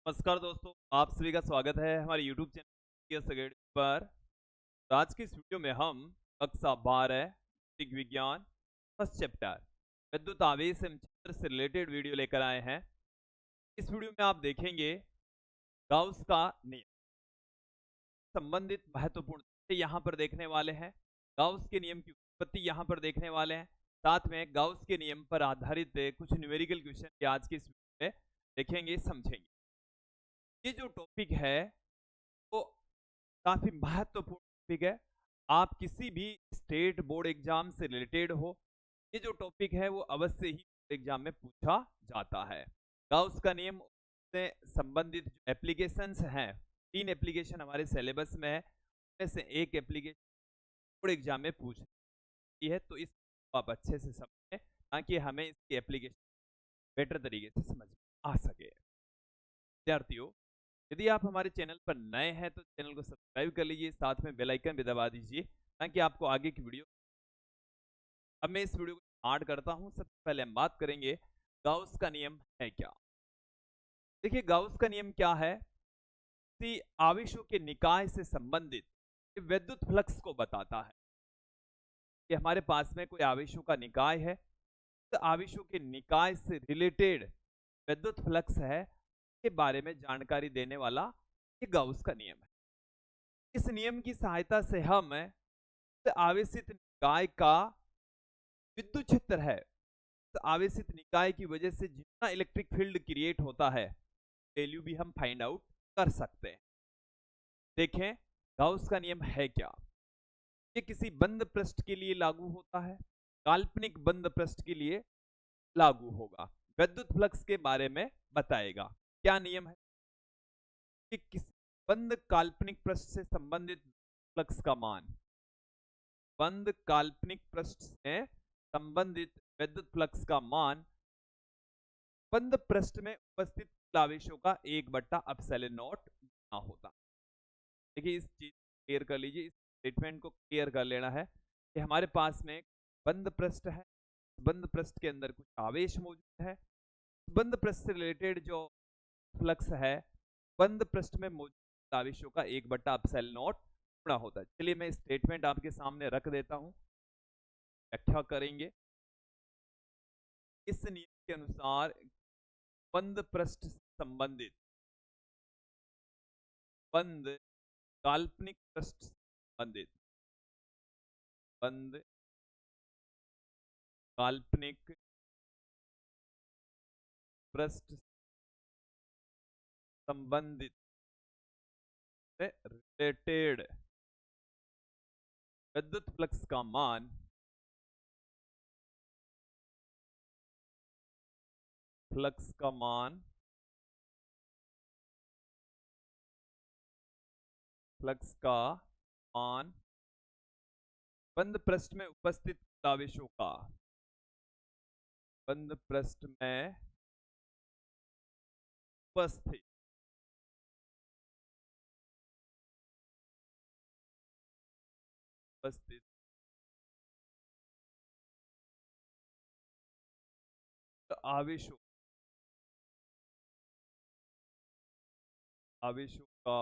नमस्कार दोस्तों, आप सभी का स्वागत है हमारे YouTube चैनल अकेडमी पर। तो आज की इस वीडियो में हम कक्षा 12 भौतिक विज्ञान फर्स्ट चैप्टर विद्युत आवेश एवं क्षेत्र से रिलेटेड वीडियो लेकर आए हैं। इस वीडियो में आप देखेंगे गाउस का नियम संबंधित महत्वपूर्ण तथ्य यहाँ पर देखने वाले हैं। गाउस के नियम की उत्पत्ति यहाँ पर देखने वाले हैं। साथ में गाउस के नियम पर आधारित कुछ न्यूमेरिकल क्वेश्चन आज की इस वीडियो में देखेंगे, समझेंगे। ये जो टॉपिक है वो काफी महत्वपूर्ण टॉपिक है। आप किसी भी स्टेट बोर्ड एग्जाम से रिलेटेड हो, ये जो टॉपिक है वो अवश्य ही एग्जाम में पूछा जाता है। गाउस का नियम से संबंधित जो एप्लीकेशंस हैं, 3 एप्लीकेशन हमारे सिलेबस में है, उनमें से एक एप्लीकेशन बोर्ड एग्जाम में पूछ रही है, तो इसको आप अच्छे से समझें ताकि हमें इसकी एप्लीकेशन बेटर तरीके से समझ में आ सके। विद्यार्थियों, यदि आप हमारे चैनल पर नए हैं तो चैनल को सब्सक्राइब कर लीजिए, साथ में बेल आइकन भी दबा दीजिए ताकि आपको आगे की वीडियो। अब मैं इस वीडियो को स्टार्ट करता हूं। सबसे पहले हम बात करेंगे गाउस का नियम है क्या। देखिए, गाउस का नियम क्या है कि आवेशों के निकाय से संबंधित विद्युत फ्लक्स को बताता है कि हमारे पास में कोई आवेशों का निकाय है, तो आवेशों के निकाय से रिलेटेड विद्युत फ्लक्स है के बारे में जानकारी देने वाला ये गाउस का नियम है। इस नियम की सहायता से हम आवेशित निकाय का विद्युत क्षेत्र है, तो आवेशित निकाय की वजह से जितना इलेक्ट्रिक फील्ड क्रिएट होता है वैल्यू भी हम फाइंड आउट कर सकते हैं। देखें, गाउस का नियम है क्या। ये किसी बंद पृष्ठ के लिए लागू होता है, काल्पनिक बंद पृष्ठ के लिए लागू होगा। विद्युत फ्लक्स के बारे में बताएगा। क्या नियम है कि किसी बंद काल्पनिक पृष्ठ से संबंधित फ्लक्स का मान, बंद काल्पनिक पृष्ठ से संबंधित विद्युत फ्लक्स का मान बंद पृष्ठ में उपस्थित आवेशों का 1/ε0 गुना होता। देखिए, इस चीज क्लियर कर लीजिए, इस स्टेटमेंट को क्लियर कर लेना है कि हमारे पास में बंद पृष्ठ है, बंद पृष्ठ के अंदर कुछ आवेश मौजूद है, बंद पृष्ठ से रिलेटेड जो फ्लक्स है बंद पृष्ठ में मौजूद आवेशों का 1/ε0 गुणा होता है। चलिए मैं स्टेटमेंट आपके सामने रख देता हूं, व्याख्या करेंगे। इस नियम के अनुसार बंद पृष्ठ से संबंधित, बंद काल्पनिक पृष्ठ से संबंधित, बंद काल्पनिक पृष्ठ संबंधित से रिलेटेड विद्युत फ्लक्स का मान फ्लक्स का मान फ्लक्स का मान बंद पृष्ठ में उपस्थित आवेशों का, बंद पृष्ठ में उपस्थित उपस्थित आवेशों आवेशों का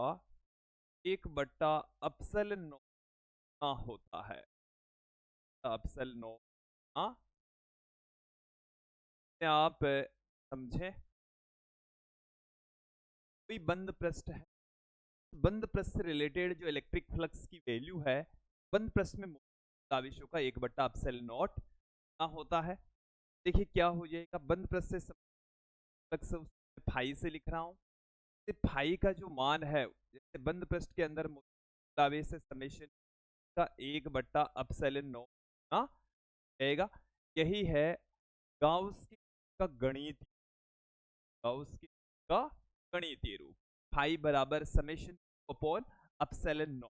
1/ε0 होता है। ε0 आप समझें, कोई बंद पृष्ठ है, बंद पृष्ठ से रिलेटेड जो इलेक्ट्रिक फ्लक्स की वैल्यू है बंद पृष्ठ में मौजूद आवेशों का 1/ε0 होता है। देखिए क्या हो जाएगा, बंद पृष्ठ से फ्लक्स फाई से लिख रहा हूं, फाई का जो मान है, जैसे बंद पृष्ठ के अंदर मौजूद आवेश से समेशन का 1/ε0 रहेगा। यही है गाउस का गणित, गाउस का गणितीय रूप, फाई बराबर समेशन अपॉन ε0।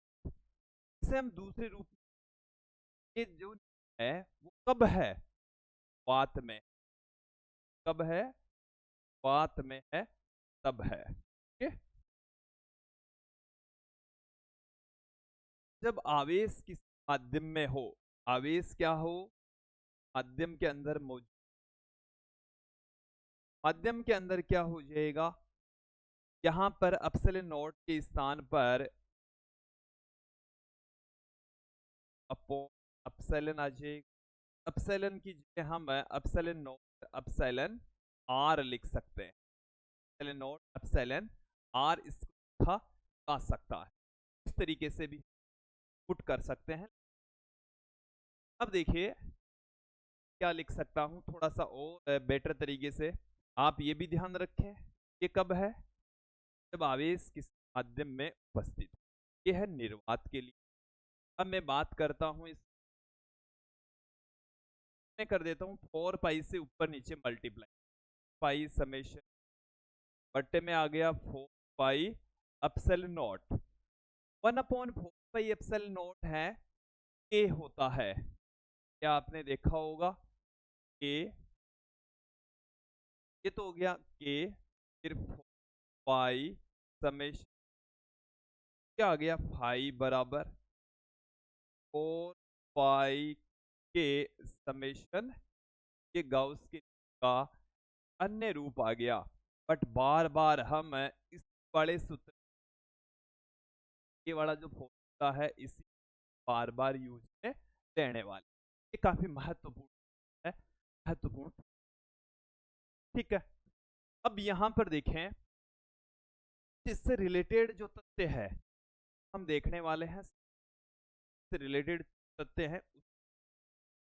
इसे हम दूसरे रूप में, ये जो है वो कब है, बात में, कब है, बात में है, तब है। ठीक है, जब आवेश किस माध्यम में हो, आवेश क्या हो, माध्यम के अंदर मौजूद, माध्यम के अंदर क्या हो जाएगा, यहाँ पर एप्सिलॉन नॉट के स्थान पर अपॉन एप्सिलॉन आ जाएगा। एप्सिलॉन की जगह हम एप्सिलॉन नॉट एप्सिलॉन आर लिख सकते हैं। एप्सिलॉन नॉट एप्सिलॉन आर इसको लिखा जा सकता है, इस तरीके से भी पुट कर सकते हैं। अब देखिए क्या लिख सकता हूं थोड़ा सा और बेटर तरीके से। आप ये भी ध्यान रखें, ये कब है, जब आवेश किस माध्यम में उपस्थित है। ये है निर्वात के लिए। अब मैं बात करता हूं इस, मैं कर देता हूं 4 पाई से ऊपर नीचे मल्टीप्लाई, पाई समेशन बट्टे में आ गया 4 pi epsilon not. 1/4 pi epsilon not है, के होता है, क्या आपने देखा होगा, के, ये तो हो गया के, फिर 4 पाई समेशन क्या आ गया 5 बराबर 4 पाई के समेशन, ये गाउस के का अन्य रूप आ गया। बट बार बार हम इस बड़े सूत्र, ये वाला जो फॉर्मूला है इसी बार बार यूज में लेने वाले, ये काफी महत्वपूर्ण है, महत्वपूर्ण। ठीक है, अब यहां पर देखें इससे रिलेटेड जो तथ्य है हम देखने वाले हैं, इससे रिलेटेड तथ्य है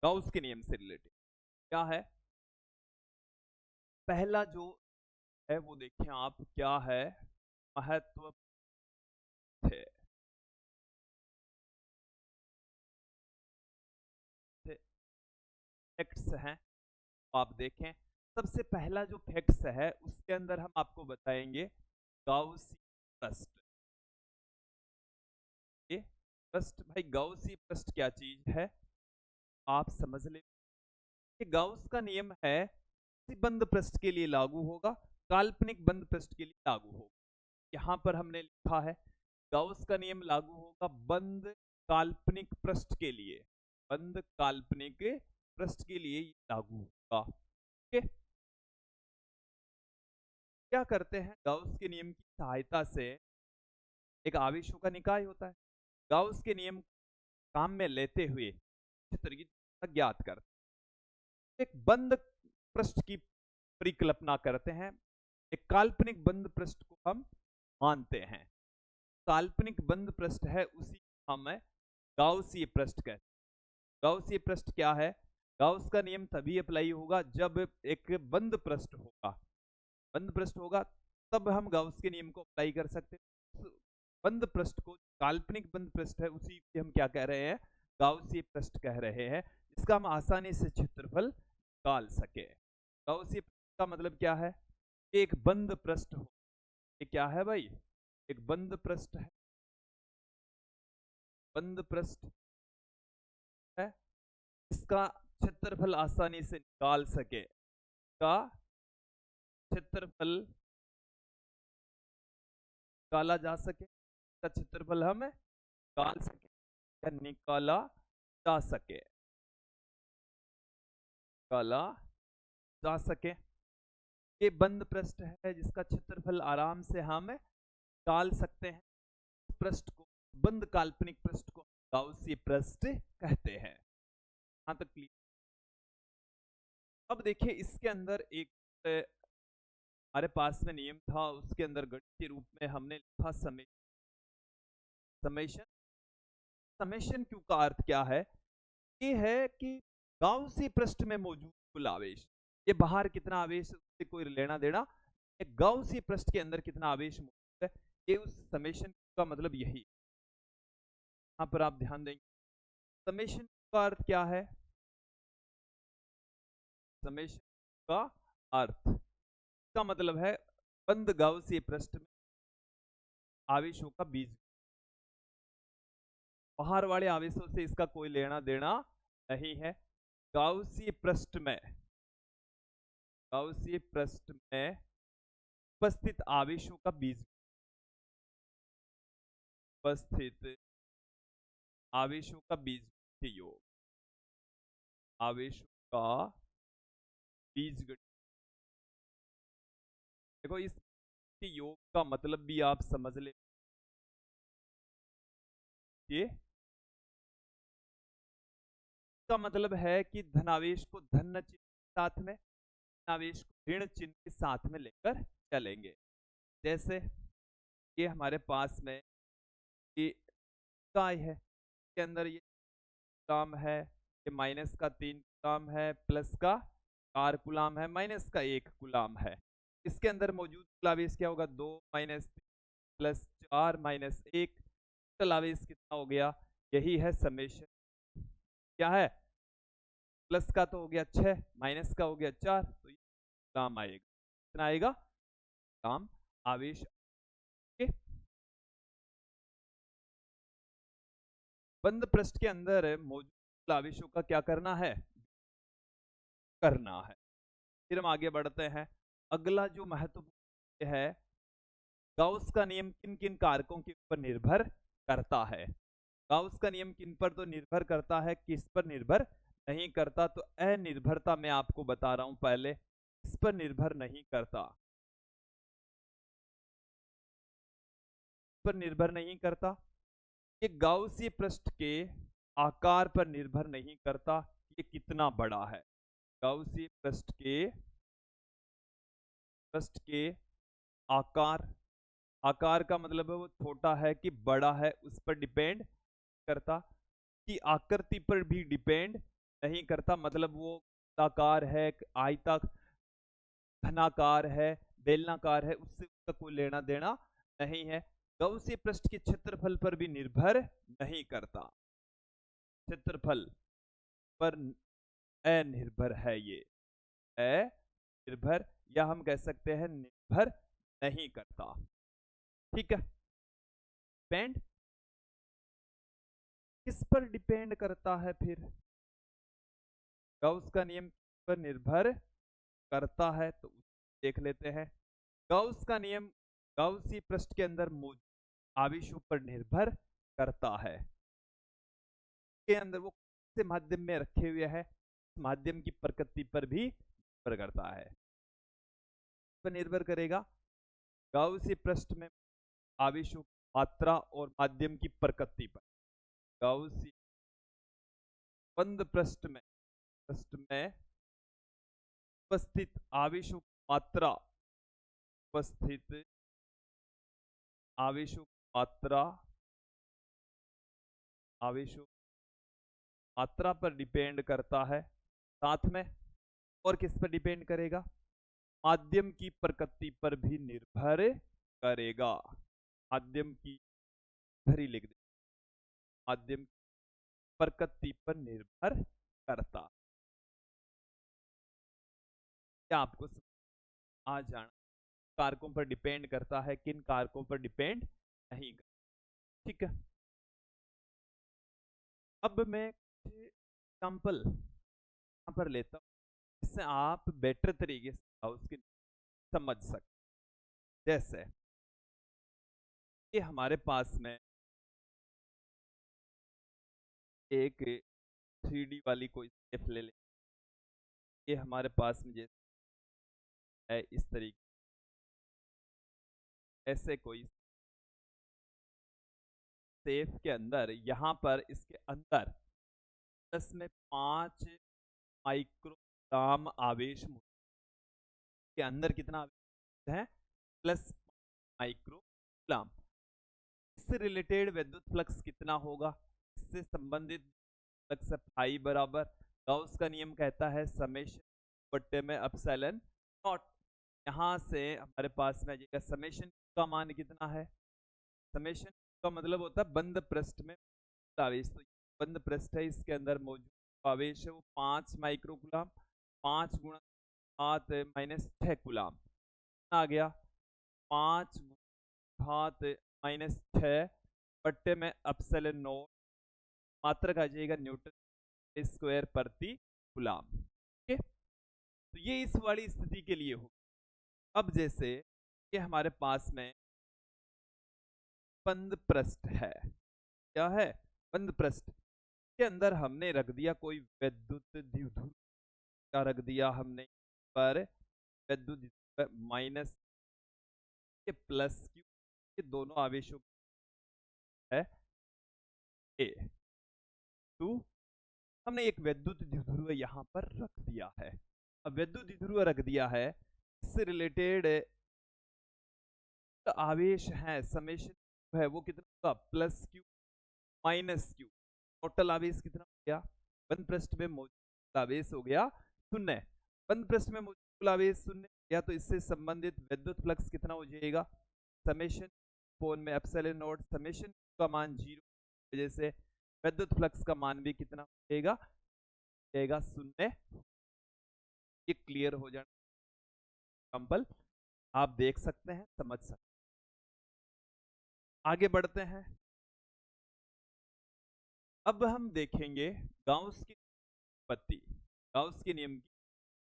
गाउस के नियम से रिलेटेड। क्या है पहला जो है वो देखें आप, क्या है महत्व है, फैक्ट्स हैं, तो आप देखें सबसे पहला जो फैक्ट्स है उसके अंदर हम आपको बताएंगे गाउसी प्रस्ट। ये प्रस्ट भाई, गाउसी प्रस्ट क्या चीज है आप समझ ले। ये गाउस का नियम है, किसी बंद पृष्ठ के लिए लागू होगा, काल्पनिक बंद पृष्ठ के लिए लागू होगा। यहां पर हमने लिखा है गाउस का नियम लागू होगा बंद काल्पनिक पृष्ठ के लिए, बंद काल्पनिक पृष्ठ के लिए लागू होगा। ठीक है, क्या करते हैं गाउस के नियम की सहायता से, एक आवेशों का निकाय होता है, गाउस के नियम काम में लेते हुए चित्र की ज्ञात करते हैं। एक बंद पृष्ठ की परिकल्पना करते हैं, एक काल्पनिक बंद पृष्ठ को हम मानते हैं, काल्पनिक बंद पृष्ठ है उसी को हम गाउसीय पृष्ठ कहते हैं। गाउसीय पृष्ठ क्या है, गाउस का नियम तभी अप्लाई होगा जब एक बंद पृष्ठ होगा, बंद पृष्ठ होगा तब हम गाउस के नियम को अप्लाई कर सकते हैं। बंद पृष्ठ को, काल्पनिक बंद पृष्ठ है उसी को हम क्या कह रहे हैं, गाउसीय पृष्ठ कह रहे हैं, इसका हम आसानी से क्षेत्रफल निकाल सके। गाउसीय पृष्ठ का मतलब क्या है, एक बंद पृष्ठ हो, ये क्या है भाई, एक बंद पृष्ठ है, बंद पृष्ठ है, इसका क्षेत्रफल आसानी से निकाल सके, का क्षेत्रफल निकाला जा सके, का क्षेत्रफल हम निकाल सके या निकाला जा सके, निकाला जा सके। ये बंद पृष्ठ है जिसका क्षेत्रफल आराम से हम निकाल सकते हैं। पृष्ठ को, बंद काल्पनिक पृष्ठ को गाउसीय पृष्ठ कहते हैं। यहां तक क्लियर। अब देखिए इसके अंदर एक हमारे पास में नियम था, उसके अंदर गणित के रूप में हमने लिखा समेशन। समेशन, समेशन क्यू का अर्थ क्या है, ये है कि गाउसी पृष्ठ में मौजूद कुल आवेश, ये बाहर कितना आवेश उससे कोई लेना देना, एक गाउसी पृष्ठ के अंदर कितना आवेश मौजूद है, ये उस समेशन का मतलब यही। यहां पर आप ध्यान देंगे समेशन का अर्थ क्या है, समेशन का अर्थ का मतलब है बंद गाउसी पृष्ठ में आवेशों का बीज, बाहर वाले आवेशों से इसका कोई लेना देना नहीं है। गाउसी पृष्ठ में, गाउसी पृष्ठ में उपस्थित आवेशों का बीज, उपस्थित आवेशों का बीजगणितीय योग, आवेशों का बीजगणित, देखो इस के योग का मतलब भी आप समझ ले, ये का मतलब है कि धनावेश को धन चिन्ह के साथ में, ऋणावेश को ऋण चिन्ह के साथ में लेकर चलेंगे। जैसे ये हमारे पास में ये काय है, के अंदर ये गुलाम है, ये माइनस का 3 गुलाम है, प्लस का 4 गुलाम है, माइनस का 1 गुलाम है। इसके अंदर मौजूद कुल आवेश क्या होगा? 2 माइनस 3 प्लस 4 माइनस 1, टोटल आवेश कितना हो गया? यही है समेशन। क्या है? प्लस का तो हो गया 6, माइनस का हो गया 4, तो ये गुलाम आएगा। कितना आएगा? गुलाम आवेश। बंद पृष्ठ के अंदर मौजूद आवेशों का क्या करना है? करना है। फिर हम आगे बढ़ते हैं। अगला जो महत्वपूर्ण है, गाउस का नियम किन किन कारकों के ऊपर निर्भर करता है? गाउस का नियम किन पर तो निर्भर करता है, किस पर निर्भर नहीं करता? तो अनिर्भरता मैं आपको बता रहा हूं पहले, इस पर निर्भर नहीं करता, पर निर्भर नहीं करता। ये गाउसीय पृष्ठ के आकार पर निर्भर नहीं करता, ये कितना बड़ा है। गाउसीय पृष्ठ के आकार, आकार का मतलब है वो छोटा है कि बड़ा है, उस पर डिपेंड करता। कि आकृति पर भी डिपेंड नहीं करता, मतलब वो आकार है, आयताकार, घनाकार है, बेलनाकार है, उससे उसका कोई लेना देना नहीं है। गाउसीय पृष्ठ के क्षेत्रफल पर भी निर्भर नहीं करता, क्षेत्रफल पर अनिर्भर है ये, अनिर्भर, या हम कह सकते हैं निर्भर नहीं करता। ठीक है। डिपेंड किस पर डिपेंड करता है फिर? गाउस का नियम पर निर्भर करता है, तो देख लेते हैं। गाउस का नियम गाउसी पृष्ठ के अंदर मौजूद आवेशों पर निर्भर करता है। के अंदर वो से माध्यम में रखे हुए है, माध्यम की प्रकृति पर भी निर्भर करता है। पर निर्भर करेगा गाउसी पृष्ठ में आवेशों की मात्रा और माध्यम की प्रकृति पर। गाउसी बंद पृष्ठ में उपस्थित आवेशों की मात्रा, उपस्थित आवेशों की मात्रा, आवेशों मात्रा पर डिपेंड करता है। साथ में और किस पर डिपेंड करेगा? माध्यम की प्रकृति पर भी निर्भर करेगा। माध्यम की भरी लिख दे, माध्यम की प्रकृति पर निर्भर करता। क्या आपको आ जाना कारकों पर डिपेंड करता है, किन कारकों पर डिपेंड नहीं करता? ठीक है। अब मैं एग्जाम्पल यहां पर लेता हूं, जिससे आप बेटर तरीके से उसकी समझ सकते। जैसे ये हमारे पास में एक 3D वाली कोई स्टेप ले ले, ये हमारे पास में जैसे है इस तरीके, ऐसे कोई सेफ के अंदर, यहाँ पर इसके अंदर प्लस में 5 माइक्रोग्राम आवेश के अंदर कितना आवेश है? Plus microgram. इससे रिलेटेड विद्युत फ्लक्स कितना होगा? इससे संबंधित फ्लक्स फाई बराबर गाउस का नियम कहता है समेशन बट्टे में एप्सिलॉन नॉट। यहाँ से हमारे पास में जाएगा समेशन का मान कितना है? समेशन का मतलब होता है बंद पृष्ठ में आवेश, तो बंद पृष्ठ है, इसके अंदर मौजूद आवेश है वो 5 माइक्रोकुलाम, 5 गुणा 7 माइनस 6 कुलाम आ गया, 5 घात माइनस 6 बट्टे में एप्सिलॉन नॉट, मात्रक आ जाएगा न्यूटन स्क्वायर प्रति कुलाम। ठीक है, तो ये इस वाली स्थिति के लिए हो। अब जैसे ये हमारे पास में बंद पृष्ठ है, क्या है? बंद पृष्ठ के अंदर हमने रख दिया कोई विद्युत द्विध्रुव, क्या रख दिया हमने पर? विद्युत माइनस ये प्लस क्यू, ये दोनों आवेशों है ए। टू, हमने एक वैद्युत द्विध्रुव यहाँ पर रख दिया है। अब वैद्युत द्विध्रुव रख दिया है, इससे रिलेटेड आवेश है समेशन है वो कितना होगा, plus Q minus Q. Total आवेश कितना हो गया, बंद पृष्ठ में मौजूद आवेश हो गया शून्य। बंद पृष्ठ में मौजूद आवेश शून्य या तो इससे संबंधित विद्युत फ्लक्स कितना हो जाएगा, समेशन फोन में एप्सिलॉन नॉट समेशन का मान 0 वजह से विद्युत फ्लक्स का मान भी कितना हो जाएगा शून्य। ये क्लियर हो जाना एग्जाम्पल आप देख सकते हैं, समझ सकते हैं। आगे बढ़ते हैं। अब हम देखेंगे गाउस की उत्पत्ति। गाउस के नियम की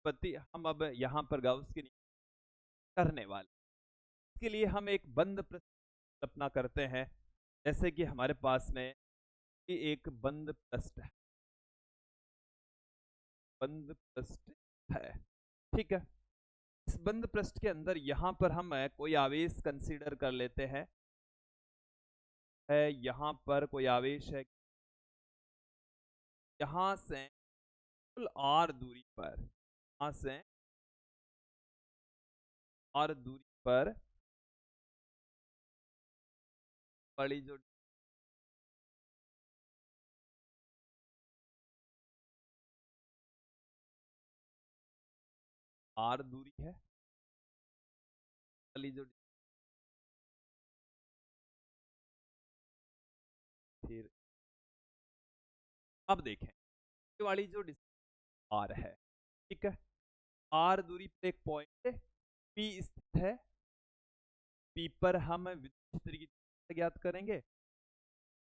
उत्पत्ति हम अब यहाँ पर गाउस के नियम करने वाले। इसके लिए हम एक बंद पृष्ठ अपना करते हैं। जैसे कि हमारे पास में एक बंद पृष्ठ है, बंद पृष्ठ है, ठीक है। इस बंद पृष्ठ के अंदर यहाँ पर हम कोई आवेश कंसीडर कर लेते हैं। यहाँ पर कोई आवेश है, यहाँ से कुल आर दूरी पर, यहाँ से आर दूरी पर बड़ी जो आर दूरी है, वाली जो फिर अब देखें ये वाली जो आर है, ठीक है। आर दूरी पर एक पॉइंट पी स्थित है। पी पर हम विद्युत क्षेत्र की तीव्रता ज्ञात करेंगे।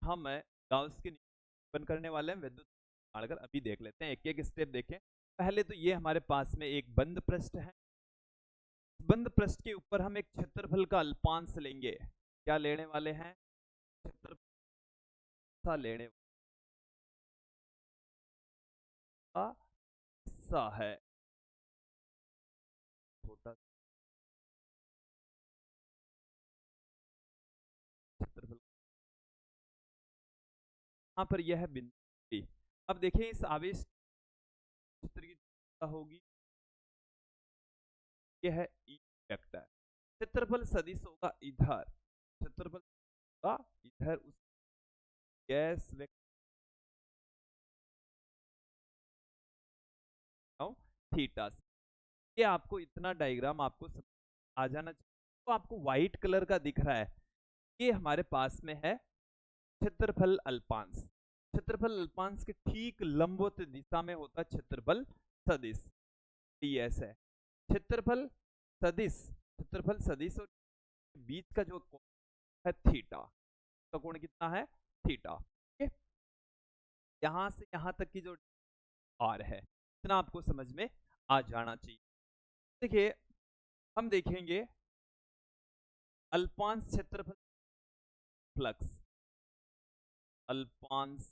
हम गाउस के नियम करने वाले हैं विद्युत अगर अभी देख लेते हैं, एक एक स्टेप देखें। पहले तो ये हमारे पास में एक बंद पृष्ठ है। बंद पृष्ठ के ऊपर हम एक क्षेत्रफल का अल्पांश लेंगे। क्या लेने वाले हैं, क्षेत्रफल लेने का हिस्सा है, छोटा क्षेत्रफल। यहाँ पर यह बिंदु। अब देखें इस आवेश क्षेत्र की होगी, यह है ई वेक्टर। क्षेत्रफल सदिश होगा इधर, क्षेत्रफल होगा इधर उस गैस वेक्टर थीटा। ये आपको इतना डायग्राम आपको आ जाना चाहिए। तो आपको व्हाइट कलर का दिख रहा है, ये हमारे पास में है क्षेत्रफल अल्पांश। क्षेत्रफल अल्पांश के ठीक लंबवत दिशा में होता है क्षेत्रफल सदिश, ds है। क्षेत्रफल सदिश और बीच का जो कोण है थीटा, का कोण कितना है थीटा। यहां से यहां तक की जो आर है इतना आपको समझ में आ जाना चाहिए। देखिए हम देखेंगे अल्पांश क्षेत्रफल फ्लक्स, अल्पांश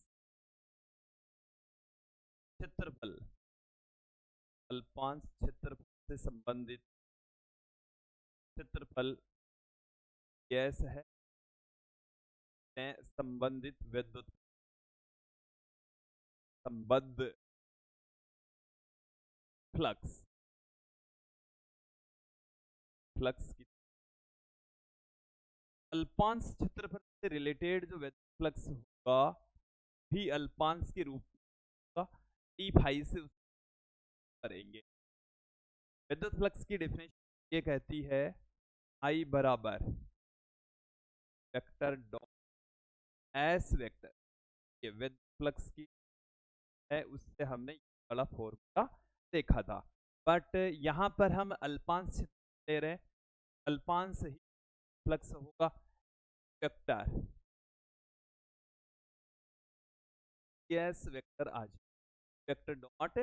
क्षेत्रफल, अल्पांश क्षेत्रफल से संबंधित क्षेत्रफल गैस है, संबंधित विद्युत संबद्ध फ्लक्स, फ्लक्स की अल्पांश क्षेत्रफल से रिलेटेड जो विद्युत फ्लक्स होगा भी अल्पांश के रूप में डी फाई से करेंगे। विद्युत फ्लक्स की डेफिनेशन ये कहती है आई बराबर वेक्टर डॉट एस वेक्टर, ये विद्युत फ्लक्स की है, उससे हमने वाला फॉर्मूला देखा था। बट यहाँ पर हम अल्पांश ले रहे हैं, अल्पांश ही फ्लक्स होगा वेक्टर एस वेक्टर आ जाए, वेक्टर डॉट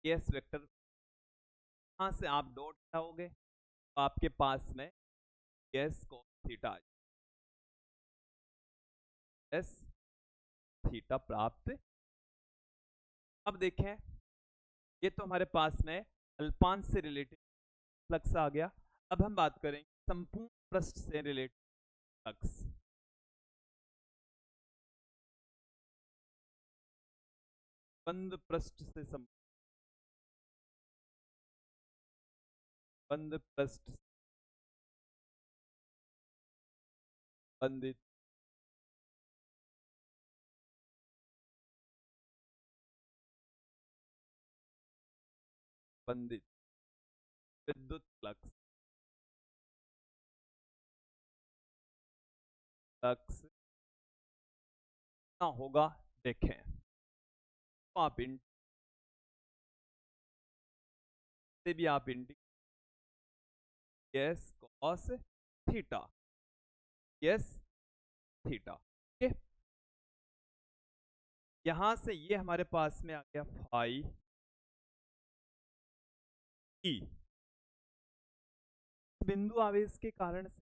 एस वेक्टर। यहाँ से आप डॉट हटाओगे तो आपके पास में एस को थीटा एस थीटा प्राप्त। अब देखें ये तो हमारे पास में अल्पांश से रिलेटेड फ्लक्स आ गया। अब हम बात करेंगे संपूर्ण पृष्ठ से रिलेटेड फ्लक्स, बंद पृष्ठ से बंद पृष्ठ संबंधित संबंधित विद्युत फ्लक्स, फ्लक्स ना होगा, देखें तो आप इन से भी आप into S cos theta, S theta, ठीक है। यहां से ये हमारे पास में आ गया फाई ई, बिंदु आवेश के कारण से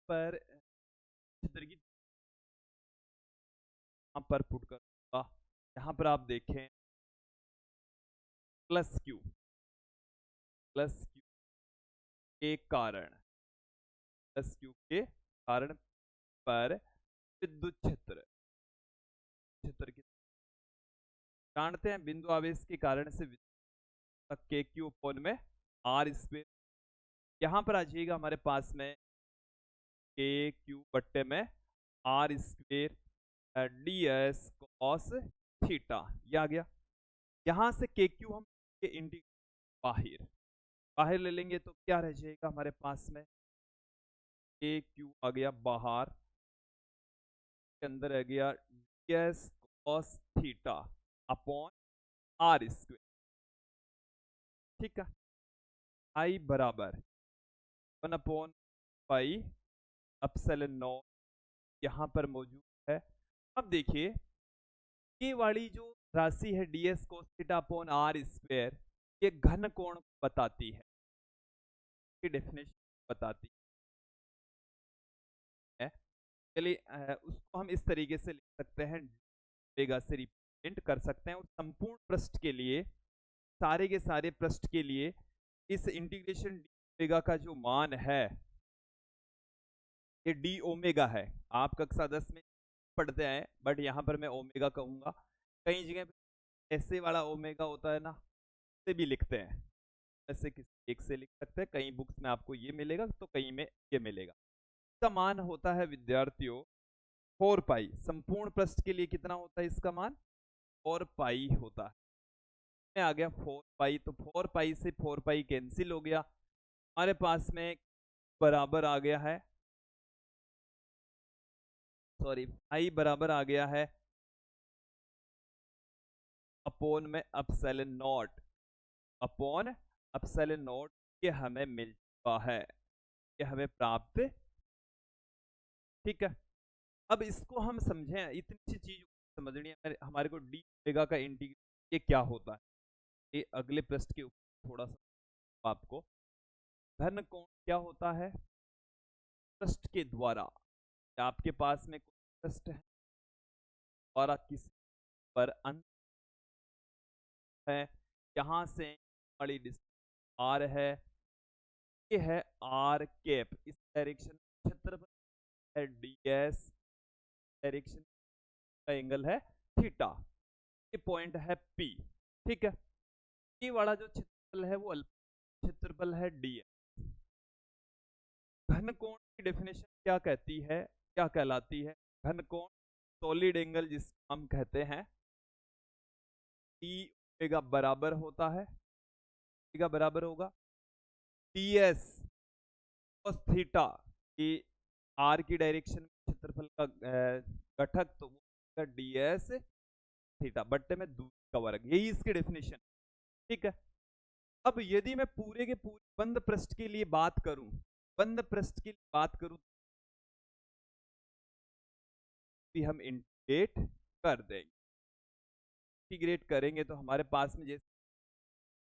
पर क्षेत्र की यहां पर पुट करूंगा, यहां पर आप देखें प्लस क्यू के कारण, प्लस क्यू के कारण पर विद्युत क्षेत्र, क्षेत्र की जानते हैं बिंदु आवेश के कारण से के क्यू अपॉन में आर स्क्वायर, यहां पर आ जाइएगा हमारे पास में के क्यू बट्टे में R square D S cos theta, ये आ गया। यहां से के क्यू हम इंटीग्रेट बाहर बाहर ले लेंगे तो क्या रह जाएगा हमारे पास में, के क्यू आ गया बाहर, के अंदर आ गया D S cos theta upon R square, ठीक है। आई बराबर 1/पाई एप्सिलॉन नॉट यहाँ पर मौजूद है। अब देखिए ये वाली जो राशि है D S cos theta upon R square, ये घन कोण बताती है, की डेफिनेशन बताती है। चलिए उसको हम इस तरीके से लिख सकते हैं, ओमेगा से रिप्रेजेंट कर सकते हैं, और संपूर्ण पृष्ठ के लिए, सारे के सारे पृष्ठ के लिए इस इंटीग्रेशन डी ओमेगा का जो मान है, ये डी ओमेगा है। आप कक्षा 10 में पढ़ते हैं, बट यहाँ पर मैं ओमेगा कहूंगा। कई जगह पे ऐसे वाला ओमेगा होता है ना, से भी लिखते हैं, ऐसे किसी एक से लिख सकते हैं, कई बुक्स में आपको ये मिलेगा तो कई में ये मिलेगा। इसका मान होता है विद्यार्थियों 4 पाई, संपूर्ण पृष्ठ के लिए कितना होता है इसका मान, 4 पाई होता है। में आ गया 4 पाई, तो 4 पाई से 4 पाई कैंसिल हो गया, हमारे पास में बराबर आ गया है, सॉरी आई बराबर आ गया है अपॉन में epsilon not, upon epsilon not, ये हमें मिल चुका है, ये हमें प्राप्त, ठीक है। अब इसको हम समझें, इतनी सी चीज समझनी है हमारे को, डी ओमेगा का इंटीग्रल ये क्या होता है, ये अगले पृष्ठ के ऊपर थोड़ा सा आपको, घन कोण क्या होता है, पृष्ठ के द्वारा, आपके पास में कोई पृष्ठ है और किसी पर अंत है, यहां से बड़ी डिस्टेंस आर है, ये है आर कैप, इस डायरेक्शन क्षेत्रफल है डी एस, डायरेक्शन का एंगल है थीटा, ये पॉइंट है पी, ठीक है। ये वाला जो क्षेत्रफल है वो क्षेत्रफल है डी एस। घन कोण की डेफिनेशन क्या कहती है, क्या कहलाती है, घन कोण सॉलिड एंगल जिसको हम कहते हैं, टी ओमेगा बराबर होता है, ओमेगा बराबर होगा डी एस कॉस थीटा, की आर की डायरेक्शन में क्षेत्रफल का घटक, तो वो डी एस थीटा बट्टे में दूरी का वर्ग, यही इसकी डेफिनेशन, ठीक है। अब यदि मैं पूरे के पूरे बंद पृष्ठ के लिए बात करूं, बंद पृष्ठ की बात करूं, भी हम इंटीग्रेट कर देंगे, इंटीग्रेट करेंगे तो हमारे पास में जैसे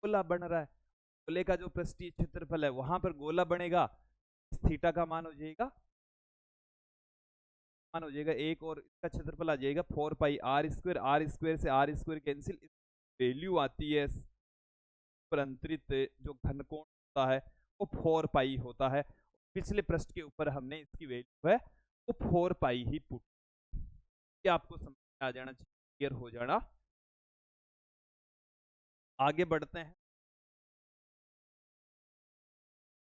गोला बन रहा है, गोले का जो पृष्ठीय क्षेत्रफल है वहां पर गोला बनेगा, थीटा का मान हो जाएगा, मान हो जाएगा एक, और इसका क्षेत्रफल आ जाएगा 4 पाई आर स्क्वायर, आर स्क्वायर से आर स्क्वायर कैंसिल, वैल्यू आती है पर अंतरित जो घनकोण होता है वो 4 पाई होता है। पिछले पृष्ठ के ऊपर हमने इसकी वैल्यू है वो 4 पाई ही पुट, ये आपको समझ में आ जाना चाहिए, क्लियर हो जाना। आगे बढ़ते हैं।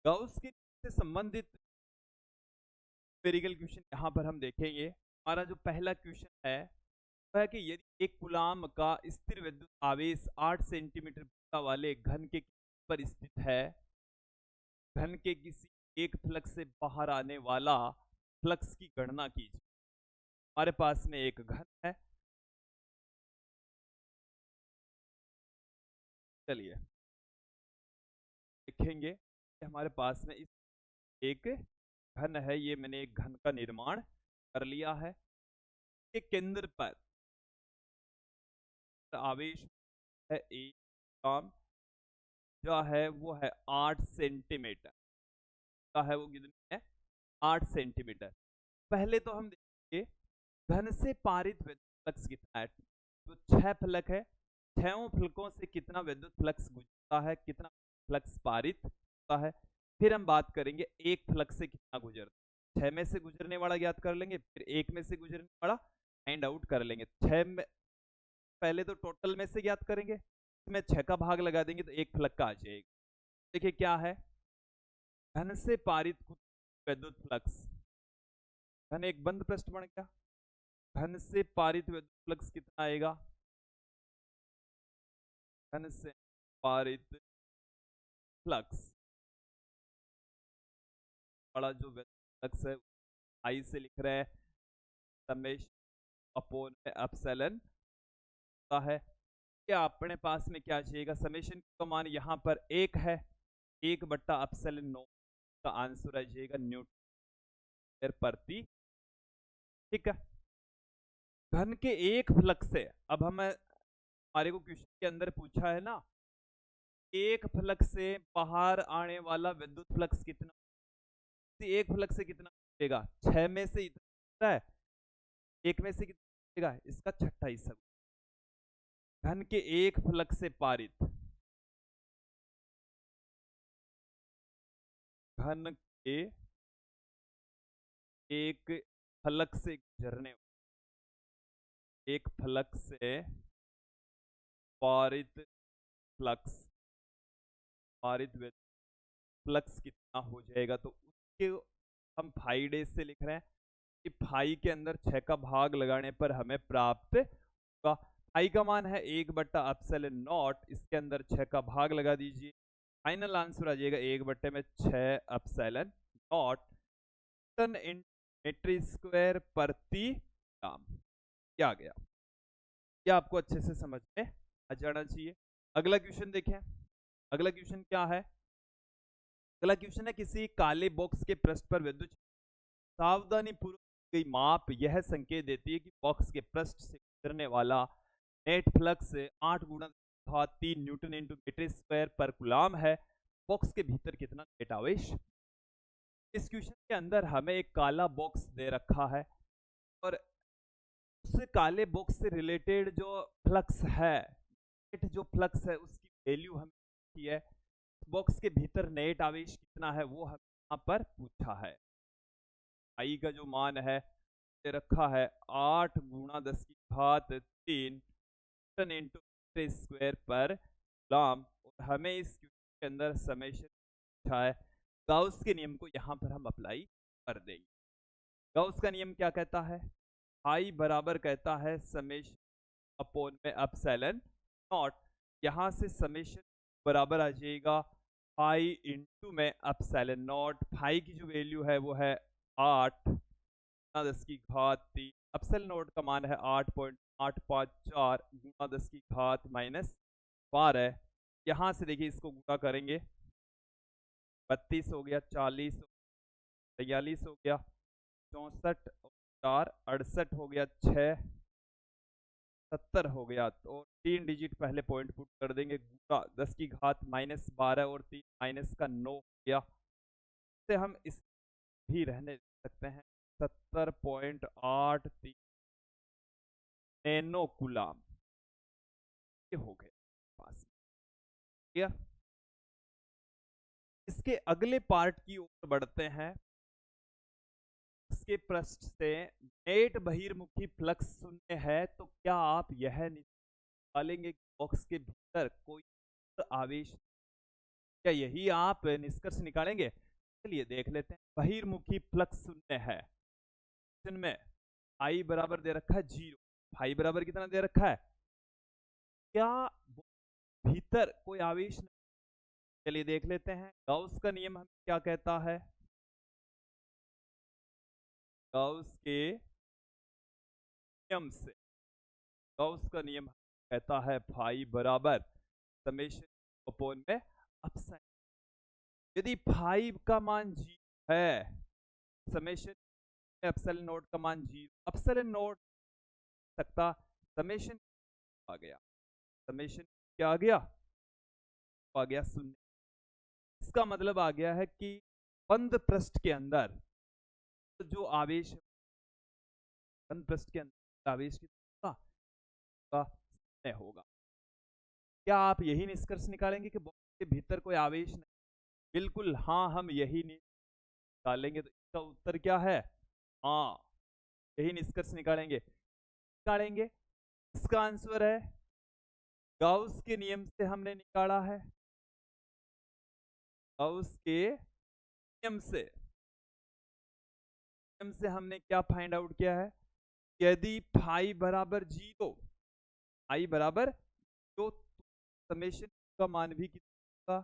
गाउस के से संबंधित न्यूमेरिकल क्वेश्चन यहाँ पर हम देखेंगे। हमारा जो पहला क्वेश्चन है वह है कि यदि एक कूलाम का स्थिर विद्युत आवेश 8 सेंटीमीटर वाले घन के पर स्थित है, घन के किसी एक फ्लक्स से बाहर आने वाला फ्लक्स की गणना कीजिए। हमारे पास में एक घन है, चलिए देखेंगे कि हमारे पास में इस एक घन है, ये मैंने एक घन का निर्माण कर लिया है। के केंद्र पर आवेश है एक कूलाम, जो है वो है 8 सेंटीमीटर का है, वो कितनी है 8 सेंटीमीटर। पहले तो हम देखेंगे घन से पारित विद्युत फ्लक्स कितना है। तो 6 फलक है, 6 फलकों से कितना विद्युत फ्लक्स गुजरता है, कितना फ्लक्स पारित होता है। फिर हम बात करेंगे एक फलक से कितना गुजरता है। 6 में से गुजरने वाला ज्ञात कर लेंगे, फिर एक में से गुजरने वाला फाइंड आउट कर लेंगे। 6 में पहले तो टोटल में से ज्ञात करेंगे, इसमें 6 का भाग लगा देंगे तो एक फलक का आ जाएगा। देखिए क्या है, घन से पारित विद्युत फ्लक्स, घन एक बंद पृष्ठ बन गया, घन से पारित विद्युत फ्लक्स कितना आएगा, घन से पारित फ्लक्स बड़ा जो विद्युत फ्लक्स है आई से लिख रहे हैं, समेशन अपॉन एप्सिलॉन है। क्या अपने पास में क्या चाहिएगा, समेशन का मान यहाँ पर 1 है, 1/एप्सिलॉन0 का आंसर आ जाएगा न्यूटन प्रति। ठीक है, घन के एक फ्लक्स से, अब हमारे को क्वेश्चन के अंदर पूछा है ना, एक फ्लक्स से बाहर आने वाला विद्युत फ्लक्स कितना, एक फ्लक्स से कितना मिलेगा, 6 में से इतना है, एक में से कितना मिलेगा, इसका छठा हिस्सा। घन के एक फ्लक्स से पारित, घन के एक फलक से गुजरने, एक फलक से पारित फ्लक्स, पारित फ्लक्स कितना हो जाएगा, तो उसके हम फाई डेज से लिख रहे हैं कि फाई के अंदर 6 का भाग लगाने पर हमें प्राप्त होगा। फाई का मान है 1/एप्सिलॉन0, इसके अंदर 6 का भाग लगा दीजिए, फाइनल आंसर आ जाएगा 1/6 एप्सिलॉन0 टन इन मीटर स्क्वायर प्रति ग्राम। क्या आ गया, क्या आपको अच्छे से समझ में आ जाना चाहिए। अगला क्वेश्चन देखें, अगला क्वेश्चन क्या है, अगला क्वेश्चन है किसी काले बॉक्स के पृष्ठ पर विद्युत सावधानी पूर्वक गई माप यह संकेत देती है कि बॉक्स के पृष्ठ से गुजरने वाला नेट फ्लक्स 8 गुणा 3 न्यूटन इंटू मीटर स्क्वायर पर कूलाम है। बॉक्स के भीतर कितना नेट आवेश। इस क्वेश्चन के अंदर हमें एक काला बॉक्स दे रखा है और उस काले बॉक्स से रिलेटेड जो फ्लक्स है, नेट जो फ्लक्स है उसकी वैल्यू हमें की है। बॉक्स के भीतर नेट आवेश कितना है वो हमें यहाँ पर पूछा है। आई का जो मान है दे रखा है 8 गुणा 10⁻³ न्यूटन इंटू मीटर स्क्वायर पर कूलाम, और हमें इस क्वेश्चन के अंदर समेशन पूछा है। गाउस के नियम को यहाँ पर हम अप्लाई कर देंगे। गाउस का नियम क्या कहता है, आई बराबर कहता है समेशन अपॉन में एप्सिलॉन0, यहाँ से समेशन बराबर आ जाएगा फाई इंटू में एप्सिलॉन0। फाई की जो वैल्यू है वो है 8 गुणा 10⁻³ एप्सिलॉन0 का मान है 8.854 गुणा 10⁻⁻12। यहाँ से देखिए इसको गुणा करेंगे, 32 हो गया, 40 43 हो गया, 64 4 68 हो गया, 6 70 हो गया। तो 3 डिजिट पहले पॉइंट पुट कर देंगे, गुणा 10⁻12 और 3 माइनस का 9 हो गया, से हम इस भी रहने सकते हैं 70.83 नैनो कूलाम, ये हो गए पास। इसके अगले पार्ट की ओर बढ़ते हैं। इसके पृष्ठ से नेट बहिर्मुखी फ्लक्स शून्य है तो क्या आप यह निकालेंगे कि बॉक्स के भीतर कोई आवेश, क्या यही आप निष्कर्ष निकालेंगे? चलिए देख लेते हैं। बहिर्मुखी फ्लक्स शून्य है, में आई बराबर दे रखा है 0, आई बराबर कितना दे रखा है? क्या भीतर कोई आवेश नहीं? चलिए देख लेते हैं। गाउस का नियम हमें क्या कहता है? गाउस के नियम से, गाउस का नियम कहता है फाई बराबर समेशन अपॉन में अपसाइन। यदि फाई का मान 0 है, समेशन एप्सिलॉन नॉट का मान 0, एप्सिलॉन नॉट सकता, समेशन आ गया, समेशन क्या आ गया? आ गया 0। इसका मतलब आ गया है कि बंद पृष्ठ के अंदर जो आवेश, बंद पृष्ठ के अंदर आवेश कितना होगा? क्या आप यही निष्कर्ष निकालेंगे कि बॉक्स के भीतर कोई आवेश नहीं? बिल्कुल हाँ, हम यही निकालेंगे। तो इसका उत्तर क्या है? हाँ, यही निष्कर्ष निकालेंगे। निकालेंगे, इसका आंसर है गाउस के नियम से हमने निकाला है। गाउस के नियम से हमने क्या फाइंड आउट किया है? यदि फाई बराबर 0, आई बराबर तो समेशन का मान भी कितना?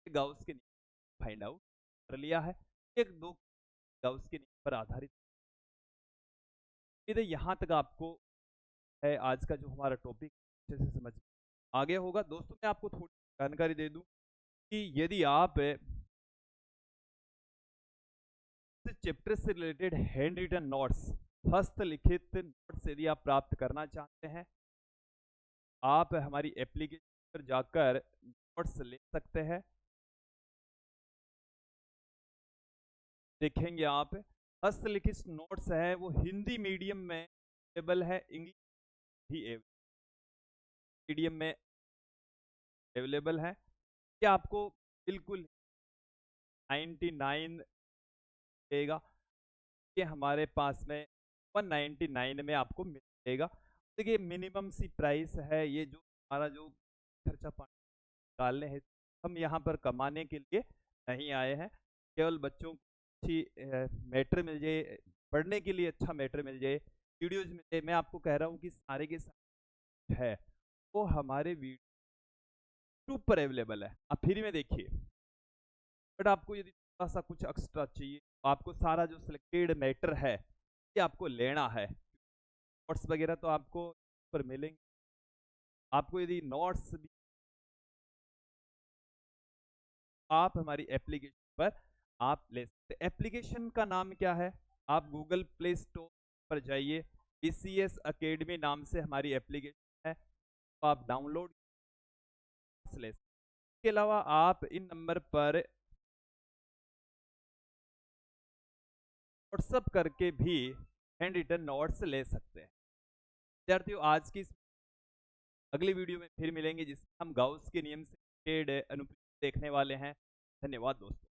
गाउस के नियम फाइंड आउट कर लिया है। एक दो गाउस के नियम पर आधारित। यहां तक आपको है आज का जो हमारा टॉपिक अच्छे से समझ आ गया होगा। दोस्तों मैं आपको थोड़ी जानकारी दे दूं कि यदि आप चैप्टर से रिलेटेड हैंड रिटन नोट्स, हस्तलिखित नोट्स यदि आप प्राप्त करना चाहते हैं, आप हमारी एप्लीकेशन पर जाकर नोट्स ले सकते हैं। देखेंगे आप हस्तलिखित नोट्स है वो हिंदी मीडियम में अवेलेबल है, इंग्लिश भी मीडियम में अवेलेबल है। ये आपको बिल्कुल 99 देगा, ये हमारे पास में 199 में आपको मिलेगा। देखिए मिनिमम सी प्राइस है ये, जो हमारा जो खर्चा पानी निकालने हैं, हम यहाँ पर कमाने के लिए नहीं आए हैं। केवल बच्चों को अच्छी मैटर मिल जाए, पढ़ने के लिए अच्छा मैटर मिल जाए, वीडियोज मिल जाए। मैं आपको कह रहा हूँ कि सारे के सारे है वो हमारे यूट्यूब पर अवेलेबल है, आप फ्री में देखिए। बट आपको यदि थोड़ा सा कुछ एक्स्ट्रा चाहिए तो आपको सारा जो सिलेक्टेड मैटर है ये आपको लेना है। नोट्स वगैरह तो आपको पर मिलेंगे। आपको यदि नोट्स भी आप हमारी एप्लीकेशन पर आप ले सकते। एप्लीकेशन का नाम क्या है? आप गूगल प्ले स्टोर पर जाइए, BCS अकेडमी नाम से हमारी एप्लीकेशन है, तो आप डाउनलोड ले सकते। इसके अलावा आप इन नंबर पर व्हाट्सअप करके भी हैंड रिटन नोट्स ले सकते हैं। विद्यार्थियों आज की अगली वीडियो में फिर मिलेंगे जिसमें हम गाउस के नियम से अनुप्रयोग देखने वाले हैं। धन्यवाद दोस्तों।